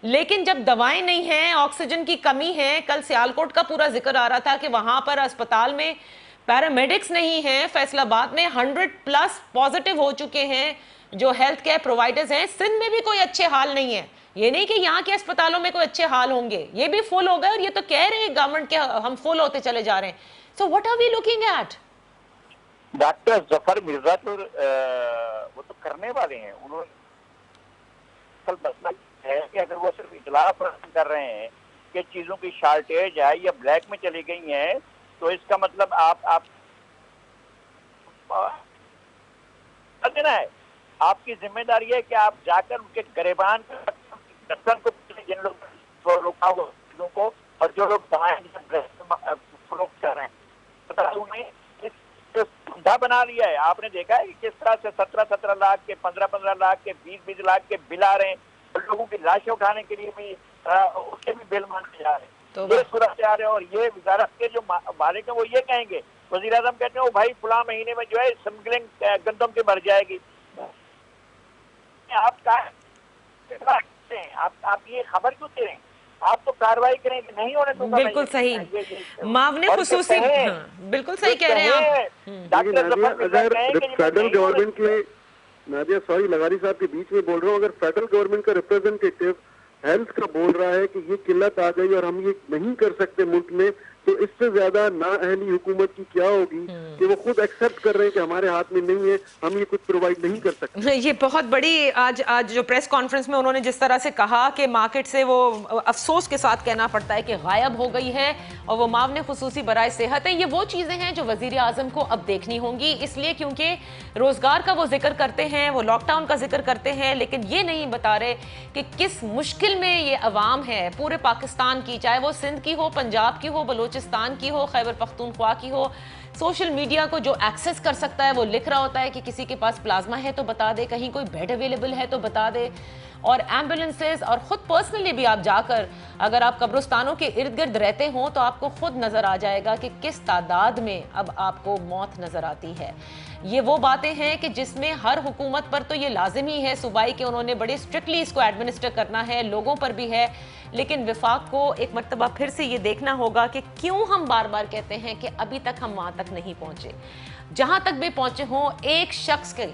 लेकिन जब दवाएं नहीं हैं, ऑक्सीजन की कमी है, कल सियालकोट का पूरा जिक्र आ रहा था कि वहां पर अस्पताल में पैरामेडिक्स नहीं है, फैसलाबाद में 100+ पॉजिटिव हो चुके हैं जो हेल्थ केयर प्रोवाइडर्स हैं, सिंध में भी कोई अच्छे हाल नहीं है। ये नहीं कि यहाँ के अस्पतालों में कोई अच्छे हाल होंगे, ये भी फुल हो गए, और ये तो कह रहे हैं गवर्नमेंट के हम फुल होते चले जा रहे हैं। So what are we looking at? Doctor Zafar Mirza तो वो तो करने वाले हैं, उन्होंने मसला है कि अगर वो सिर्फ इतला कर रहे हैं कि चीजों की शॉर्टेज है या ब्लैक में चली गई है, तो इसका मतलब आप देना है, आपकी जिम्मेदारी है कि आप जाकर उनके गरीबान को, जिन लोग रोका हुआ चीजों को, और जो लोग दवाएं फरोख्त कर रहे हैं, उन्हें सुविधा बना लिया है। आपने देखा है कि किस तरह से 17-17 लाख के, 15-15 लाख के, 20-20 लाख के बिल आ रहे हैं, और लोगों की लाशें उठाने के लिए भी उसके भी बिल मांगे जा रहे हैं। तो ये सूरत से आ रहे हैं, और ये वजारत के जो मालिक है वो ये कहेंगे, वज़ीर आज़म कहते हैं वो भाई फुला महीने में जो है स्मगलिंग गंदम की बढ़ जाएगी। आप ये खबर क्यों दे रहे हैं? आप तो कार्रवाई करें कि नहीं होने दूंगा। बिल्कुल सही, मावने खुसूसी, बिल्कुल सही कह रहे हैं आप। अगर फेडरल गवर्नमेंट के, नादिया सॉरी लगारी साहब के बीच में बोल रहा हूँ, अगर फेडरल गवर्नमेंट का रिप्रेजेंटेटिव हेल्थ का बोल रहा है कि ये किल्लत आ गई और हम ये नहीं कर सकते मुल्क में, तो इससे ज्यादा ना अहली हुकूमत की क्या होगी कि वो खुद एक्सेप्ट कर रहे हैं कि हमारे हाथ में नहीं है, हम ये कुछ प्रोवाइड नहीं कर सकते। ये बहुत बड़ी आज जो प्रेस कॉन्फ्रेंस में उन्होंने जिस तरह से कहा कि मार्केट से वो अफसोस के साथ कहना पड़ता है कि गायब हो गई है, और वो मावने खुसूसी बराए सेहत है। ये वो चीज़ें हैं जो वज़ीर आज़म को अब देखनी होंगी, इसलिए क्योंकि रोज़गार का वो जिक्र करते हैं, वो लॉकडाउन का जिक्र करते हैं, लेकिन ये नहीं बता रहे कि किस मुश्किल में ये अवाम है पूरे पाकिस्तान की, चाहे वो सिंध की हो, पंजाब की हो, बलूचिस्तान की हो, खैबर पख्तूनख्वा की हो। सोशल मीडिया को जो एक्सेस कर सकता है वो लिख रहा होता है कि किसी के पास प्लाज्मा है तो बता दे, कहीं कोई बेड अवेलेबल है तो बता दे, और एम्बुलेंसेज, और ख़ुद पर्सनली भी आप जाकर अगर आप कब्रिस्तानों के इर्द गिर्द रहते हो तो आपको खुद नज़र आ जाएगा कि किस तादाद में अब आपको मौत नज़र आती है। ये वो बातें हैं कि जिसमें हर हुकूमत पर तो ये लाजिमी है सूबाई के, उन्होंने बड़े स्ट्रिक्टली इसको एडमिनिस्टर करना है, लोगों पर भी है, लेकिन विफाक को एक मर्तबा फिर से ये देखना होगा कि क्यों हम बार बार कहते हैं कि अभी तक हम वहाँ तक नहीं पहुँचे। जहाँ तक भी पहुँचे हों, एक शख्स के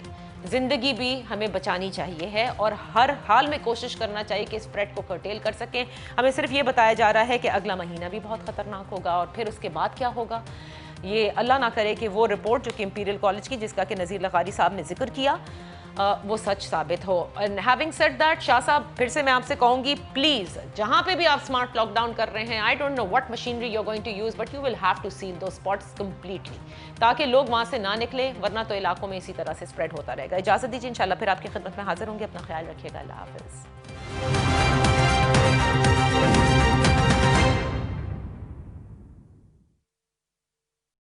जिंदगी भी हमें बचानी चाहिए है, और हर हाल में कोशिश करना चाहिए कि स्प्रेड को कर्टेल कर सकें। हमें सिर्फ ये बताया जा रहा है कि अगला महीना भी बहुत ख़तरनाक होगा, और फिर उसके बाद क्या होगा ये अल्लाह ना करे कि वो रिपोर्ट जो कि इंपीरियल कॉलेज की, जिसका कि नज़ीर लखारी साहब ने जिक्र किया, वो सच साबित हो। And having said that, Shah साहब फिर से मैं आपसे कहूंगी, प्लीज जहां पे भी आप स्मार्ट लॉकडाउन कर रहे हैं, I don't know what machinery you are going to use, but you will have to seal those spots completely, ताकि लोग वहां से ना निकले, वरना तो इलाकों में इसी तरह से स्प्रेड होता रहेगा। इजाजत दीजिए, इंशाल्लाह फिर आपकी खिदमत में हाजिर होंगे। अपना ख्याल रखिएगा। अल्लाह हाफिज।